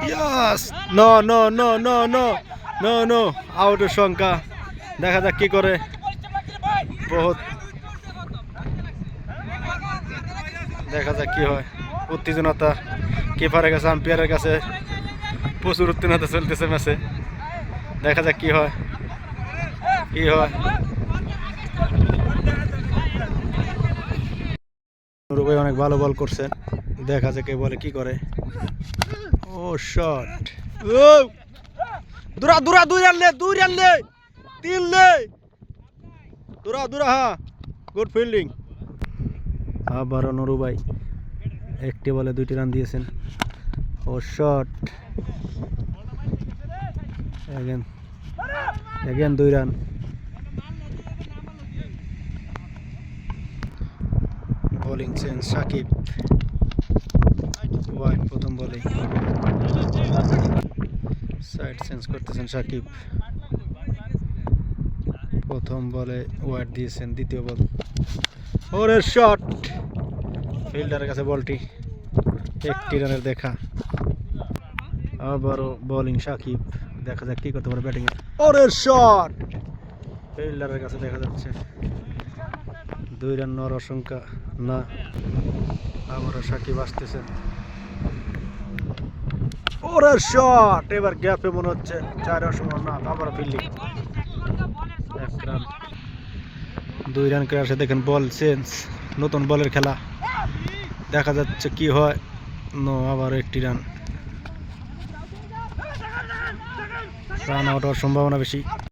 ইয়াস, no no no no no no no, আউটের সংখ্যা। দেখা যাক কি করে। বহুত দেখা যাক কি হয়। উত্তেজনতা কিপারের কাছে, আম্পায়ারের কাছে প্রচুর উত্তেজনতা চলতেছে ম্যাচে। দেখা যাক কি হয় কি হয়। নুরু ভাই অনেক ভালো বল করছে। দেখা যাক কে বলে কি করে। ও শট, ও দূরা দূরা, দুই রান লে, দুই রান লে, তিন লে, দূরা দূরা। হ্যাঁ, গুড ফিল্ডিং। আবারও নুরু ভাই একটি বলে 2টি রান দিয়েছেন। ও shot, again 2 run. Bowling change, Shakib wide প্রথম বলে। সাইড চেঞ্জ করতেছেন সাকিব। প্রথম বলে ওয়াইড দিয়েছেন, দ্বিতীয় বল। ওরে শট, ফিল্ডারের কাছে বলটি। 1টি রানের দেখা। আবারও বোলিং সাকিব। দেখা যাক কি করতে পারে ব্যাটিং। ওরে শট, ফিল্ডারের কাছে দেখা যাচ্ছে। 2 রান নেওয়ার আশঙ্কা না। আবারও সাকিব আসতেছেন। ওরে শট, এবার গ্যাপে মনে হচ্ছে 4 অসম্ভব না। আবার ফিল্ডিং, 1 রান। 2 রান করে আসে। দেখেন বল চেঞ্জ, নতুন বলের খেলা। দেখা যাচ্ছে কি হয়। নো, আবার 1টি রান। রান আউট হওয়ার সম্ভাবনা বেশি।